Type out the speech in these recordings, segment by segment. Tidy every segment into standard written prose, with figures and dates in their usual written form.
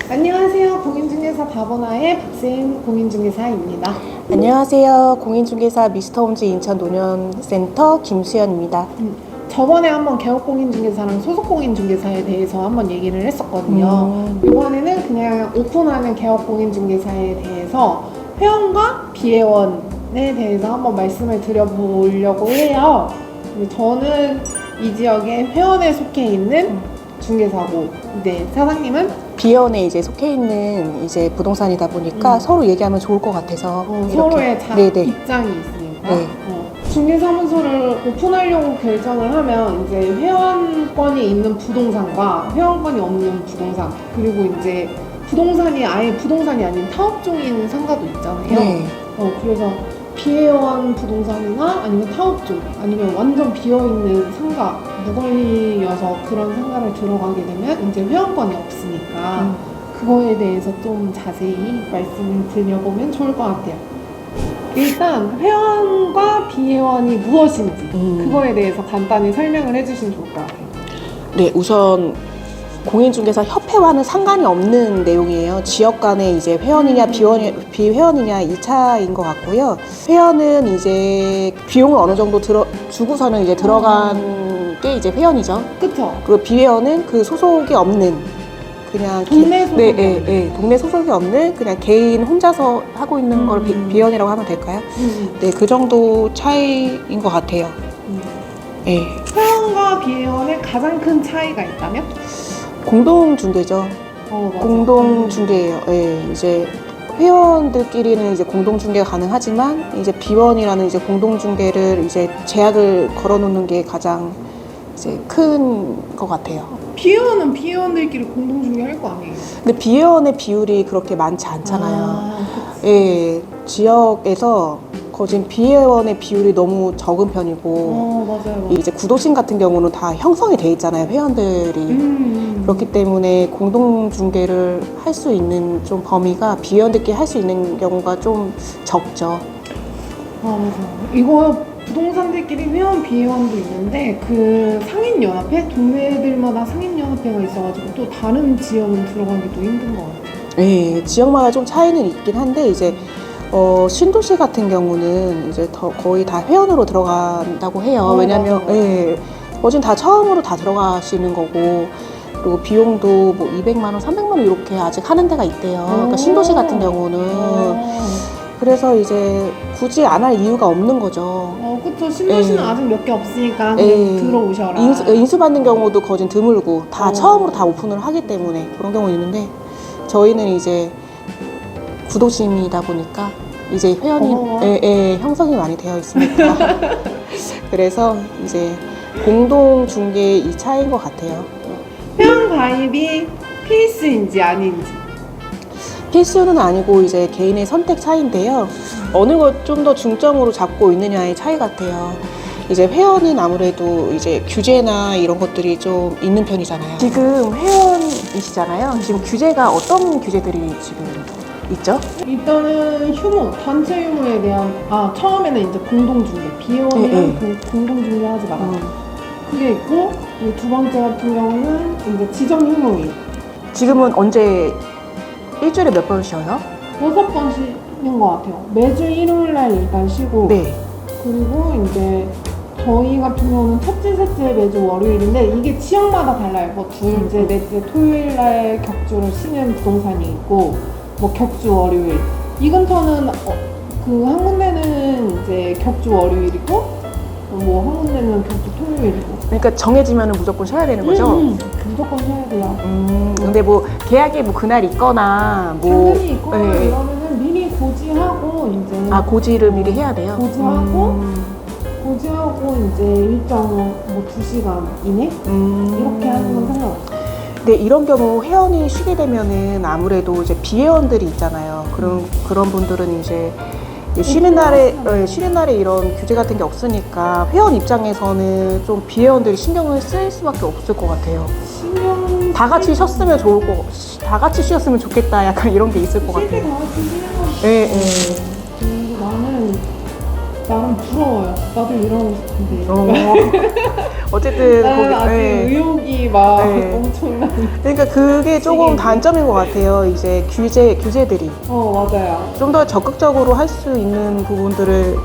안녕하세요. 공인중개사 다보나의 박세인 공인중개사입니다. 안녕하세요. 공인중개사 미스터홈즈 인천 노년센터 김수연입니다. 저번에 한번 개업공인중개사랑 소속공인중개사에 대해서 한번 얘기를 했었거든요. 이번에는 그냥 오픈하는 개업공인중개사에 대해서 회원과 비회원에 대해서 한번 말씀을 드려보려고 해요. 저는 이 지역의 회원에 속해 있는 중개사고, 네, 사장님은 비원에 이제 속해 있는 이제 부동산이다 보니까 서로 얘기하면 좋을 것 같아서 서로의 네네. 입장이 있으니까 네. 중개사무소를 오픈하려고 결정을 하면 이제 회원권이 있는 부동산과 회원권이 없는 부동산, 그리고 이제 부동산이 아예 부동산이 아닌 타업종인 상가도 있잖아요. 네. 그래서 비회원 부동산이나 아니면 타업종 아니면 완전 비어있는 상가, 무거이여서 그런 상가를 들어가게 되면 이제 회원권이 없으니까 그거에 대해서 좀 자세히 말씀을 드려보면 좋을 것 같아요. 일단 회원과 비회원이 무엇인지 그거에 대해서 간단히 설명을 해주시면 좋을 것 같아요. 네, 우선 공인중개사 협회와는 상관이 없는 내용이에요. 지역 간에 이제 회원이냐 비회원이냐 이 차인 것 같고요. 회원은 이제 비용을 어느 정도 주고서는 이제 들어간 게 이제 회원이죠. 그쵸? 그리고 비회원은 그 소속이 없는 그냥 동네 소속이 네, 동네 소속이 없는 그냥 개인 혼자서 하고 있는 걸 비회원이라고 하면 될까요? 네, 그 정도 차이인 것 같아요. 네. 회원과 비회원의 가장 큰 차이가 있다면? 공동중개죠. 맞아. 공동중개예요. 네, 이제 회원들끼리는 이제 공동중개가 가능하지만 이제 비원이라는 이제 공동중개를 이제 제약을 걸어놓는 게 가장 이제 큰 것 같아요. 비회원은 비회원들끼리 공동중개 할 거 아니에요? 근데 비회원의 비율이 그렇게 많지 않잖아요. 예, 지역에서 거진 비회원의 비율이 너무 적은 편이고 맞아요. 이제 구도심 같은 경우는 다 형성이 돼 있잖아요, 회원들이. 그렇기 때문에 공동중개를 할 수 있는 좀 범위가 비회원들끼리 할 수 있는 경우가 좀 적죠. 맞아. 이거 부동산들끼리 회원, 비회원도 있는데 그 상인연합회? 동네들마다 상인연합회가 있어가지고 또 다른 지역은 들어가기도 힘든 것 같아요. 예, 지역마다 좀 차이는 있긴 한데 이제 신도시 같은 경우는 이제 거의 다 회원으로 들어간다고 해요. 왜냐면 예, 거진 다 처음으로 다 들어가시는 거고 그리고 비용도 뭐 200만 원, 300만 원 이렇게 아직 하는 데가 있대요. 그러니까 신도시 같은 경우는 그래서 이제 굳이 안 할 이유가 없는 거죠. 그쵸. 신도시는 아직 몇 개 없으니까 그냥 들어오셔라. 인수받는 경우도 거진 드물고 다 처음으로 다 오픈을 하기 때문에 그런 경우 있는데 저희는 이제 구도심이다 보니까 이제 회원이 형성이 많이 되어 있으니까 그래서 이제 공동 중개 이 차이인 것 같아요. 회원 가입이 필수인지 아닌지. 필수는 아니고 이제 개인의 선택 차이인데요. 어느 걸 좀 더 중점으로 잡고 있느냐의 차이 같아요. 이제 회원은 아무래도 이제 규제나 이런 것들이 좀 있는 편이잖아요. 지금 회원이시잖아요. 지금 규제가 어떤 규제들이 지금 있죠? 일단은 휴무, 단체 휴무에 대한 처음에는 이제 공동중개, 비회원이랑 공동중개 하지 마라. 그게 있고 두 번째 같은 경우는 이제 지정 휴무일. 지금은 언제 일주일에 몇 번 쉬어요? 6번 쉬는 것 같아요. 매주 일요일날 일단 쉬고 그리고 이제 저희 같은 경우는 첫째, 셋째 매주 월요일인데 이게 지역마다 달라요. 뭐 둘째, 넷째, 토요일날 격주로 쉬는 부동산이 있고 뭐 격주 월요일. 이 근처는 그 한 군데는 이제 격주 월요일이고 뭐 한 군데는 격주 토요일이고. 그러니까 정해지면 무조건 쉬어야 되는 거죠? 무조건 쉬어야 돼요. 근데 뭐 계약이 뭐 그날 있거나 뭐 당연히 있거나 이러면은 미리 고지하고 이제 고지를 미리 해야 돼요? 고지하고 이제 일정 뭐 2시간 이내 이렇게 하는 건 상관없어요. 근데 이런 경우 회원이 쉬게 되면은 아무래도 이제 비회원들이 있잖아요. 그런 분들은 이제 쉬는 날에 이런 규제 같은 게 없으니까 회원 입장에서는 좀 비회원들이 신경을 쓸 수밖에 없을 것 같아요. 다 같이 쉬었으면 다 같이 쉬었으면 좋겠다. 약간 이런 게 있을 것 같아요. 다 같이 쉬는 거. 나는 나름 부러워요. 나도 일하고 싶은데. 어쨌든 나는 아직 네. 의욕이 막 네. 엄청난. 그러니까 그게 조금 시기인데. 단점인 것 같아요. 이제 규제들이 맞아요. 좀 더 적극적으로 할 수 있는 부분들을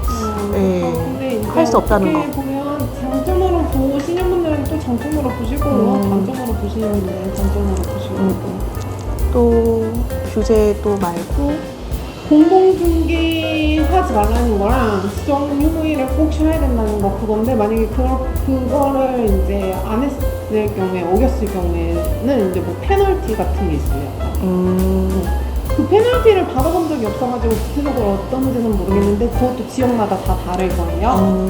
네. 근데 이제 할 수 없다는 어떻게 보면 장점으로 보시는 분들은 또 장점으로 보시고 단점으로 보시는 분들은 단점으로 보시고 또 규제 또 말고 공동중개 하지 말라는 거랑 수정 휴무일을 꼭 쉬어야 된다는 거 그건데 만약에 그거를 이제 안 했을 경우에 어겼을 경우에는 이제 뭐 페널티 같은 게 있어요. 그 페널티를 받아본 적이 없어가지고 구체적으로 어떤지는 모르겠는데 그것도 지역마다 다 다를 거예요.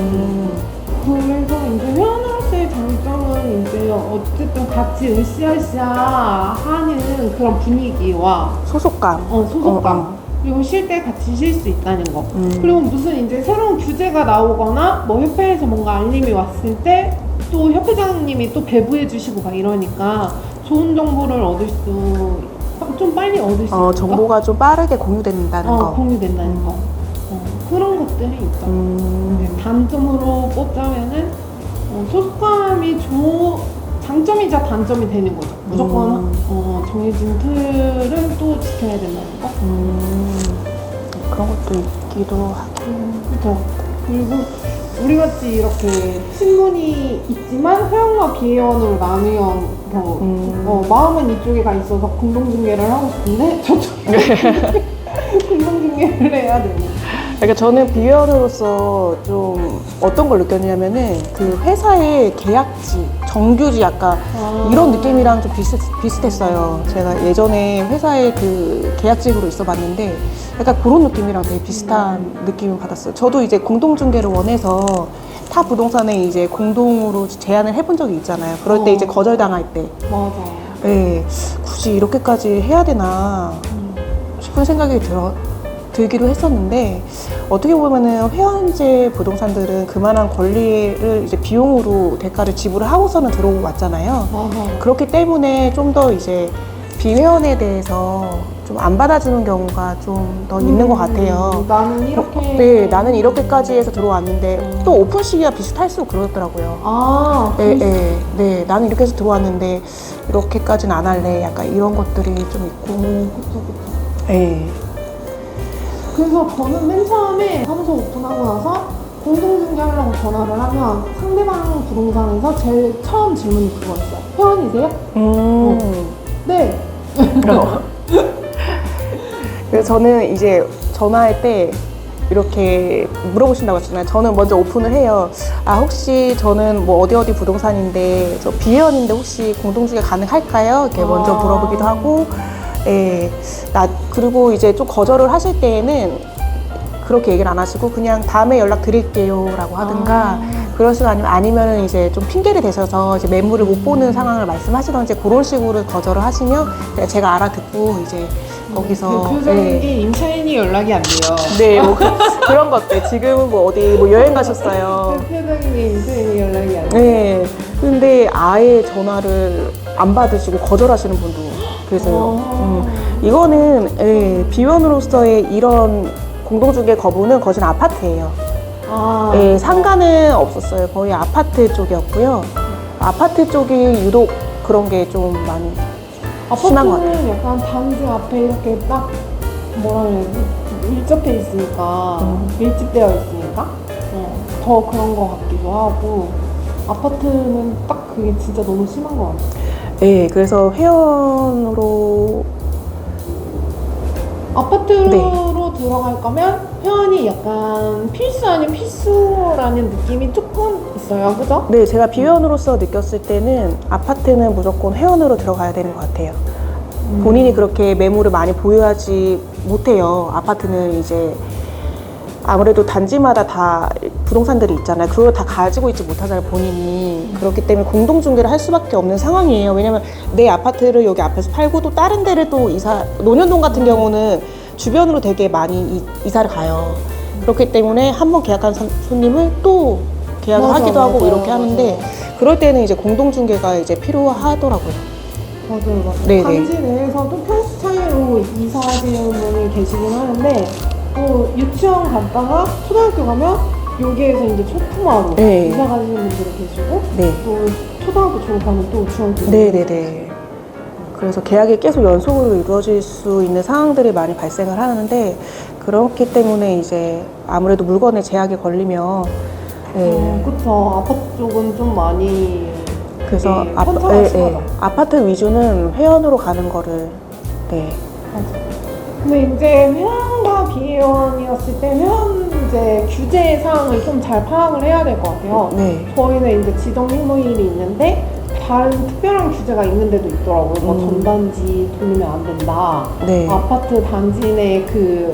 그래서 이제 회원으로서의 장점은 이제 어쨌든 같이 으쌰으쌰 하는 그런 분위기와 소속감. 소속감. 그리고 쉴 때 같이 쉴 수 있다는 거. 그리고 무슨 이제 새로운 규제가 나오거나 뭐 협회에서 뭔가 알림이 왔을 때 또 협회장님이 또 배부해 주시고 막 이러니까 좋은 정보를 얻을 수, 좀 빨리 얻을 수 있는 정보가 좀 빠르게 공유된다는 거. 공유된다는 거. 그런 것들이 있죠. 단점으로 뽑자면은 소속감이 장점이자 단점이 되는 거죠. 무조건 정해진 틀은 또 지켜야 된다는 거. 그런 것도 있기도 하긴. 그렇죠. 그리고 우리 같이 이렇게 신분이 있지만 회원과 비회원으로 나뉘어 마음은 이쪽에 가 있어서 공동중개를 하고 싶은데 저쪽 공동중개를 해야 되네. 그러니까 저는 비회원으로서 좀 어떤 걸 느꼈냐면은 그 회사의 계약지, 정규지 약간 이런 느낌이랑 좀 비슷했어요. 제가 예전에 회사에 그 계약직으로 있어 봤는데 약간 그런 느낌이랑 되게 비슷한 느낌을 받았어요. 저도 이제 공동중개를 원해서 타 부동산에 이제 공동으로 제안을 해본 적이 있잖아요. 그럴 때 이제 거절당할 때. 맞아. 네, 굳이 이렇게까지 해야 되나 싶은 생각이 들기도 했었는데 어떻게 보면은 회원제 부동산들은 그만한 권리를 이제 비용으로 대가를 지불을 하고서는 들어왔잖아요. 맞아. 그렇기 때문에 좀 더 이제 비회원에 대해서 좀 안 받아주는 경우가 좀 더 있는 것 같아요. 나는 이렇게. 네, 나는 이렇게까지 해서 들어왔는데 또 오픈 시기가 비슷할수록 그러더라고요. 네, 나는 이렇게 해서 들어왔는데 이렇게까지는 안 할래. 약간 이런 것들이 좀 있고. 그쵸. 네. 그래서 저는 맨 처음에 사무소 오픈하고 나서 공동중개하려고 전화를 하면 상대방 부동산에서 제일 처음 질문이 그거였어요. 회원이세요? 네. 그래서 저는 이제 전화할 때 이렇게 물어보신다고 했잖아요. 저는 먼저 오픈을 해요. 혹시 저는 뭐 어디 부동산인데 저 비회원인데 혹시 공동중개 가능할까요? 이렇게 먼저 물어보기도 하고. 예, 그리고 이제 좀 거절을 하실 때에는 그렇게 얘기를 안 하시고 그냥 다음에 연락 드릴게요 라고 하든가 그러시고 아니면은 이제 좀 핑계를 대셔서 이제 매물을 못 보는 상황을 말씀하시던지 그런 식으로 거절을 하시면 제가 알아듣고 이제 거기서 대표적인 게 임차인이 연락이 안 돼요. 네, 뭐 그런 것들. 지금은 뭐 어디 뭐 여행 가셨어요. 대표적인 게 임차인이 연락이 안 돼요. 네, 근데 아예 전화를 안 받으시고 거절하시는 분도 계세요. 이거는 비원으로서의 이런 공동중개 거부는 거진 아파트예요. 상가는 없었어요. 거의 아파트 쪽이었고요. 아파트 쪽이 유독 그런 게 좀 많이 심한 것 같아요. 아파트는 약간 단지 앞에 이렇게 딱 뭐라 해야 되지? 밀접해 있으니까 밀집되어 있으니까 더 그런 것 같기도 하고 아파트는 딱 그게 진짜 너무 심한 것 같아요. 네, 그래서 회원으로 아파트로 들어갈 거면 회원이 약간 필수 아닌 필수라는 느낌이 조금 있어요, 그죠? 네, 제가 비회원으로서 느꼈을 때는 아파트는 무조건 회원으로 들어가야 되는 것 같아요. 본인이 그렇게 매물을 많이 보유하지 못해요. 아파트는 이제 아무래도 단지마다 다 부동산들이 있잖아요. 그걸 다 가지고 있지 못하잖아요, 본인이. 그렇기 때문에 공동중개를 할 수밖에 없는 상황이에요. 왜냐면 내 아파트를 여기 앞에서 팔고 또 다른 데를 또 논현동 같은 경우는 주변으로 되게 많이 이사를 가요. 그렇기 때문에 한 번 계약한 손님을 또 계약을 하기도 하고 이렇게 하는데 그럴 때는 이제 공동중개가 이제 필요하더라고요. 맞아요. 네네. 단지 내에서도 평수 차이로 이사하시는 분이 계시긴 하는데 또 유치원 갔다가 초등학교 가면 여기에서 이제 초품화로 네. 이사 가시는 분들이 계시고 네. 또 초등학교 졸업하면 또 중학교 네네네. 그래서 계약이 계속 연속으로 이루어질 수 있는 상황들이 많이 발생을 하는데 그렇기 때문에 이제 아무래도 물건에 제약이 걸리면 네. 그쵸. 아파트 쪽은 좀 많이 그래서 편차가 심하죠. 아파트 위주는 회원으로 가는 거를 네. 맞아. 근데 이제 회원과 비회원이었을 때 회원 이제 규제 사항을 좀 잘 파악을 해야 될 것 같아요. 네. 저희는 이제 지정 휴무일이 있는데 다른 특별한 규제가 있는 데도 있더라고요. 뭐 전단지 돌리면 안 된다. 네. 아파트 단지 내 그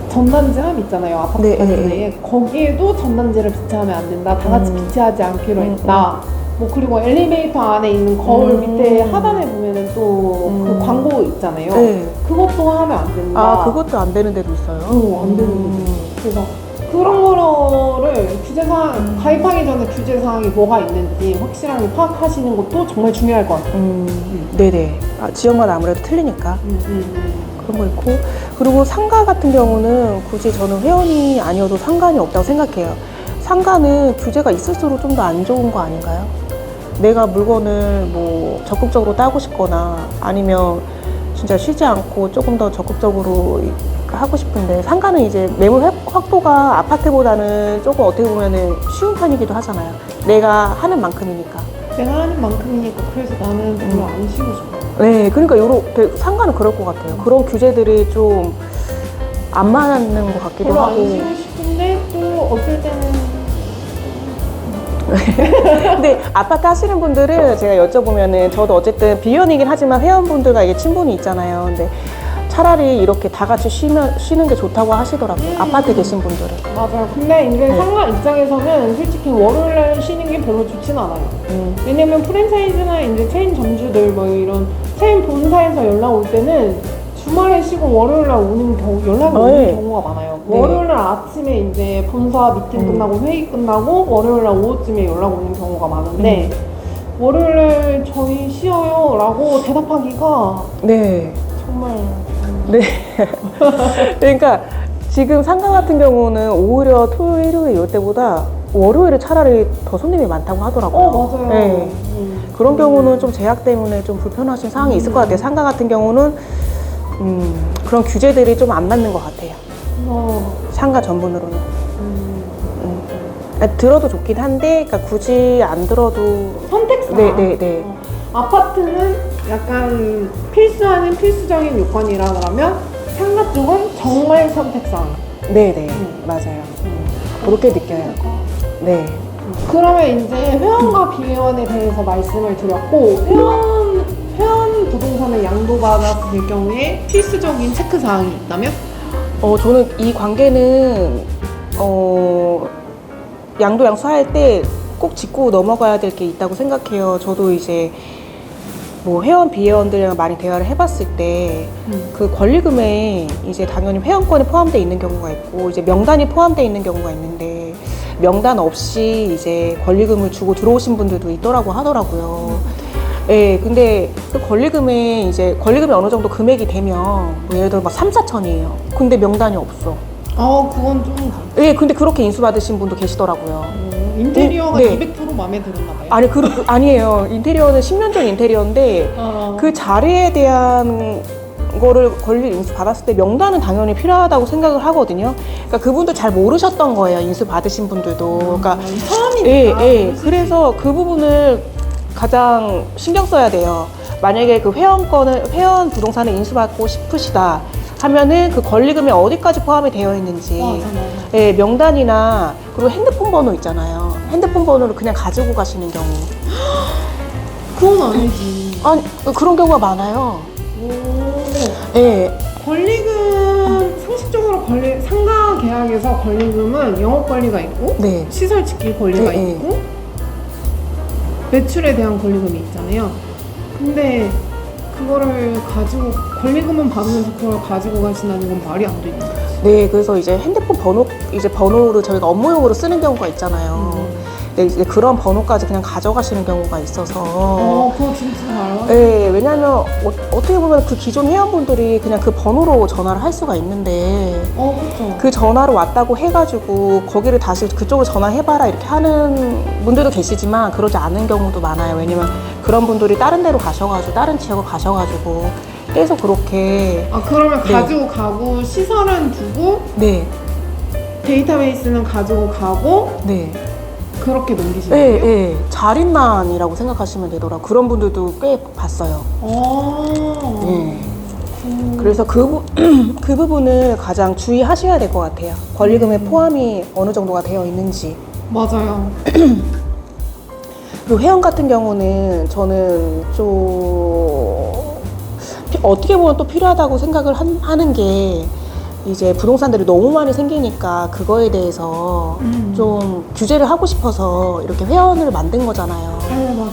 전단지함 있잖아요. 아파트 네, 단지 네, 내에 거기에도 전단지를 비치하면 안 된다. 다 같이 비치하지 않기로 했다. 뭐 그리고 엘리베이터 안에 있는 거울 밑에 하단에 보면은 또 그 광고 있잖아요. 네. 그것도 하면 안 된다. 아, 그것도 안 되는 데도 있어요? 안 되는 데도 있어요. 그래서 그런 거를 규제사항, 가입하기 전에 규제사항이 뭐가 있는지 확실하게 파악하시는 것도 정말 중요할 것 같아요. 네네. 아, 지역마다 아무래도 틀리니까. 그런 거 있고. 그리고 상가 같은 경우는 굳이 저는 회원이 아니어도 상관이 없다고 생각해요. 상가는 규제가 있을수록 좀 더 안 좋은 거 아닌가요? 내가 물건을 뭐 적극적으로 따고 싶거나 아니면 진짜 쉬지 않고 조금 더 적극적으로 하고 싶은데 상가는 이제 매물 확보가 아파트보다는 조금 어떻게 보면은 쉬운 편이기도 하잖아요. 내가 하는 만큼이니까. 내가 하는 만큼이니까 그래서 나는 별로 안 쉬고 싶어요. 네, 그러니까 상가는 그럴 것 같아요. 그런 규제들이 좀 안 맞는 것 같기도 별로 하고. 안 쉬고 싶은데 또 어떨 때는 근데 아파트 하시는 분들은 제가 여쭤보면은 저도 어쨌든 비원이긴 하지만 회원분들과 이게 친분이 있잖아요. 근데 차라리 이렇게 다 같이 쉬는 게 좋다고 하시더라고요. 아파트 계신 분들은. 맞아요. 근데 이제 네. 상가 입장에서는 솔직히 월요일날 쉬는 게 별로 좋진 않아요. 왜냐면 프랜차이즈나 이제 체인 점주들 뭐 이런 체인 본사에서 연락 올 때는 주말에 쉬고 월요일날 오는 연락이 오는 네. 경우가 많아요. 네. 월요일날 아침에 이제 본사 미팅 끝나고 회의 끝나고 월요일날 오후쯤에 연락 오는 경우가 많은데 월요일날 저희 쉬어요 라고 대답하기가 네. 정말 네. 그러니까 지금 상가 같은 경우는 오히려 토요일, 일요일 이럴 때보다 월요일에 차라리 더 손님이 많다고 하더라고요. 맞아요. 네. 그런 경우는 좀 제약 때문에 좀 불편하신 상황이 있을 것 같아요. 상가 같은 경우는 그런 규제들이 좀 안 맞는 것 같아요. 상가 전문으로는. 들어도 좋긴 한데, 그러니까 굳이 안 들어도. 선택사항. 네. 아파트는 약간 필수하는 필수적인 요건이라 그러면 상가 쪽은 정말 선택사항. 네네. 맞아요. 그렇게 느껴요. 네. 그러면 이제 회원과 비회원에 대해서 말씀을 드렸고 회원 부동산을 양도받았을 경우에 필수적인 체크사항이 있다면? 저는 이 관계는 양도 양수할 때 꼭 짚고 넘어가야 될 게 있다고 생각해요. 저도 이제 뭐 회원 비회원들이랑 많이 대화를 해봤을 때 그 권리금에 이제 당연히 회원권이 포함되어 있는 경우가 있고 이제 명단이 포함되어 있는 경우가 있는데 명단 없이 이제 권리금을 주고 들어오신 분들도 있더라고 하더라고요. 예, 근데 그 권리금에 이제 권리금이 어느 정도 금액이 되면 뭐 예를 들어 막 3, 4천이에요. 근데 명단이 없어. 그건 좀 예, 근데 그렇게 인수받으신 분도 계시더라고요. 인테리어가 네. 200% 마음에 들었나 봐요. 아니, 아니에요. 인테리어는 10년 전 인테리어인데 그 자리에 대한 거를 권리 인수 받았을 때 명단은 당연히 필요하다고 생각을 하거든요. 그러니까 그분도 잘 모르셨던 거예요. 인수 받으신 분들도. 그러니까 처음이니까. 예. 그래서 그 부분을 가장 신경 써야 돼요. 만약에 그 회원 부동산을 인수받고 싶으시다 하면은 그 권리금이 어디까지 포함이 되어 있는지. 맞아. 예, 명단이나 그리고 핸드폰 번호 있잖아요. 핸드폰 번호를 그냥 가지고 가시는 경우. 그건 아니지. 아니, 그런 경우가 많아요. 예. 권리금 상식적으로 상가 계약에서 권리금은 영업 권리가 있고 네. 시설 지킬 권리가 네, 네. 있고 매출에 대한 권리금이 있잖아요. 근데 그거를 가지고 권리금은 받으면서 그걸 가지고 가신다는 건 말이 안 되는 거지. 네, 그래서 이제 핸드폰 번호를 저희가 업무용으로 쓰는 경우가 있잖아요. 근데 이제 그런 번호까지 그냥 가져가시는 경우가 있어서 그거 진짜 달라. 네, 왜냐면 어떻게 보면 그 기존 회원분들이 그냥 그 번호로 전화를 할 수가 있는데 그쵸. 그 전화로 왔다고 해가지고 거기를 다시 그쪽으로 전화해봐라 이렇게 하는 분들도 계시지만 그러지 않은 경우도 많아요. 왜냐면 그런 분들이 다른 데로 가셔가지고 다른 지역을 가셔가지고 계속 그렇게 그러면 네. 가지고 가고 시설은 두고 네, 데이터베이스는 가지고 가고 네. 그렇게 넘기시는 네, 거예요? 네. 자린난이라고 생각하시면 되더라고요. 그런 분들도 꽤 봤어요. 네. 그래서 그 부분을 가장 주의하셔야 될 것 같아요. 권리금에 포함이 어느 정도가 되어 있는지. 맞아요. 그리고 회원 같은 경우는 저는 좀 어떻게 보면 또 필요하다고 생각을 하는 게 이제 부동산들이 너무 많이 생기니까 그거에 대해서 좀 규제를 하고 싶어서 이렇게 회원을 만든 거잖아요. 네, 맞아요.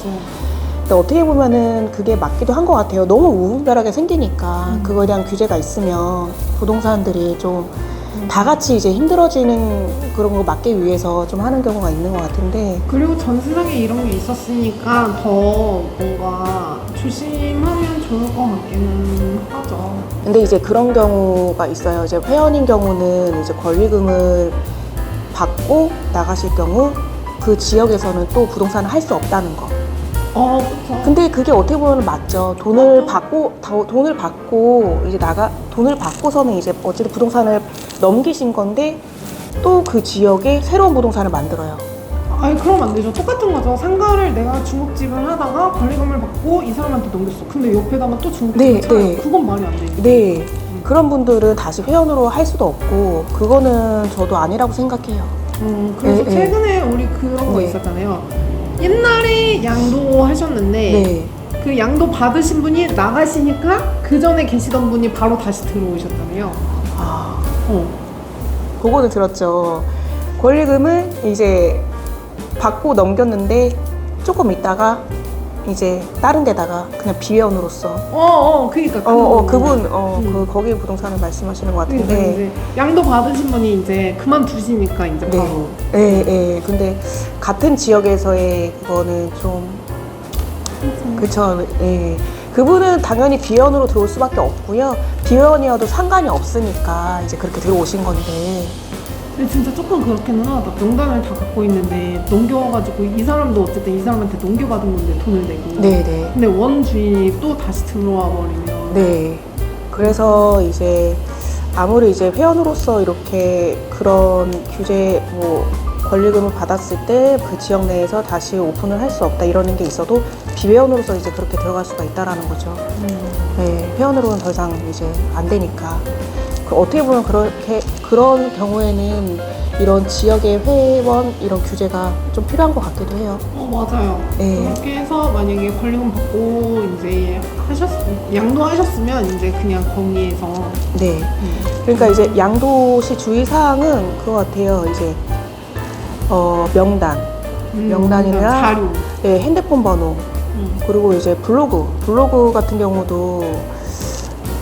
근데 어떻게 보면은 그게 맞기도 한 것 같아요. 너무 우분별하게 생기니까 그거에 대한 규제가 있으면 부동산들이 좀 다 같이 이제 힘들어지는 그런 거 막기 위해서 좀 하는 경우가 있는 것 같은데. 그리고 전 세상에 이런 게 있었으니까 더 뭔가 조심하면 좋을 것 같기는 하죠. 근데 이제 그런 경우가 있어요. 이제 회원인 경우는 이제 권리금을 받고 나가실 경우 그 지역에서는 또 부동산을 할 수 없다는 거. 그쵸. 근데 그게 어떻게 보면 맞죠. 돈을 받고 이제 돈을 받고서는 이제 어쨌든 부동산을 넘기신 건데 또 그 지역에 새로운 부동산을 만들어요. 그럼 안 되죠. 똑같은 거죠. 상가를 내가 중국집을 하다가 권리금을 받고 이 사람한테 넘겼어. 근데 옆에다가 또 중국집을 네, 차려요. 네. 그건 말이 안 되죠. 네. 그런 분들은 다시 회원으로 할 수도 없고 그거는 저도 아니라고 생각해요. 그래서 네, 최근에 우리 그런 거 네. 있었잖아요. 옛날에 양도 하셨는데 네. 그 양도 받으신 분이 나가시니까 그 전에 계시던 분이 바로 다시 들어오셨잖아요. 아, 어. 그거는 들었죠. 권리금을 이제 받고 넘겼는데 조금 있다가 이제 다른 데다가 그냥 비회원으로서 그니까 거기 부동산을 말씀하시는 것 그러니까 같은데 이제 양도 받으신 분이 이제 그만두시니까 이제 바로 네. 근데 같은 지역에서의 그거는 좀 그쵸. 예. 그분은 당연히 비회원으로 들어올 수밖에 없고요. 비회원이어도 상관이 없으니까 이제 그렇게 들어오신 건데. 근데 진짜 조금 그렇게는 하다. 명단을 다 갖고 있는데 넘겨가지고 이 사람도 어쨌든 이 사람한테 넘겨받은 건데 돈을 내고. 네네. 근데 원 주인이 또 다시 들어와 버리면. 네. 그래서 이제 아무리 이제 회원으로서 이렇게 그런 규제 권리금을 받았을 때 그 지역 내에서 다시 오픈을 할 수 없다 이러는 게 있어도 비회원으로서 이제 그렇게 들어갈 수가 있다라는 거죠. 네, 회원으로는 더 이상 이제 안 되니까. 어떻게 보면 그런 경우에는 이런 지역의 회원 이런 규제가 좀 필요한 것 같기도 해요. 맞아요. 네. 그렇게 해서 만약에 권리금 받고 이제 양도하셨으면 이제 그냥 거기에서. 네. 그러니까 이제 양도시 주의사항은 그거 같아요. 이제 명단이랑 자료. 네, 핸드폰 번호 그리고 이제 블로그 같은 경우도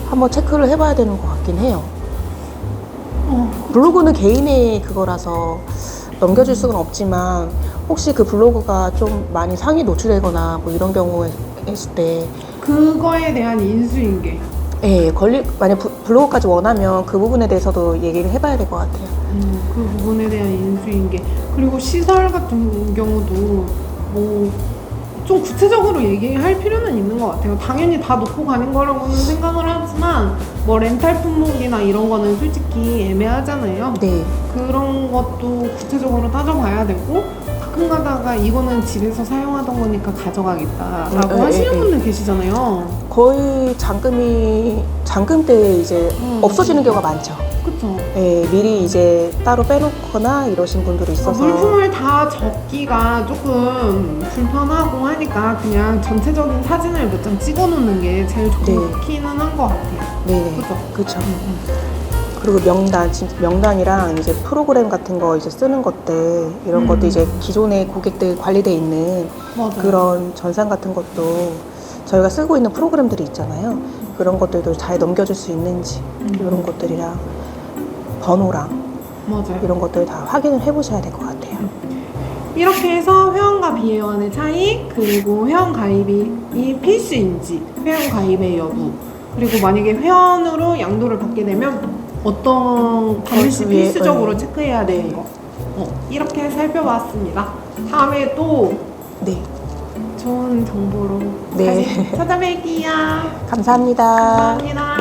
한번 체크를 해봐야 되는 것 같긴 해요. 블로그는 개인의 그거라서 넘겨줄 수는 없지만 혹시 그 블로그가 좀 많이 상위 노출되거나 뭐 이런 경우에 했을 때 그거에 대한 인수인계. 예, 만약 블로그까지 원하면 그 부분에 대해서도 얘기를 해봐야 될 것 같아요. 그 부분에 대한 인수인계. 그리고 시설 같은 경우도 뭐 좀 구체적으로 얘기할 필요는 있는 것 같아요. 당연히 다 놓고 가는 거라고는 생각을 하지만 뭐 렌탈 품목이나 이런 거는 솔직히 애매하잖아요. 네. 그런 것도 구체적으로 따져봐야 되고 가끔 가다가 이거는 집에서 사용하던 거니까 가져가겠다라고 하시는 분들 계시잖아요. 거의 잔금 때 이제 없어지는 경우가 많죠. 그쵸. 예, 미리 이제 따로 빼놓거나 이러신 분들이 있어서. 물품을 다 적기가 조금 불편하고 하니까 그냥 전체적인 사진을 몇 장 찍어 놓는 게 제일 좋기는 한 것 같아요. 네. 그쵸. 그리고 명단이랑 이제 프로그램 같은 거 이제 쓰는 것들, 이런 것도 이제 기존의 고객들 관리돼 있는 맞아요. 그런 전산 같은 것도 저희가 쓰고 있는 프로그램들이 있잖아요. 그런 것들도 잘 넘겨줄 수 있는지, 이런 것들이랑 번호랑 맞아요. 이런 것들 다 확인을 해보셔야 될 것 같아요. 이렇게 해서 회원과 비회원의 차이, 그리고 회원 가입이 필수인지, 회원 가입의 여부, 그리고 만약에 회원으로 양도를 받게 되면 어떤 반드시 거기에, 필수적으로 네. 체크해야 되는 거. 이렇게 살펴봤습니다. 다음에 또 네. 좋은 정보로 네. 다시 찾아뵐게요. 감사합니다. 감사합니다.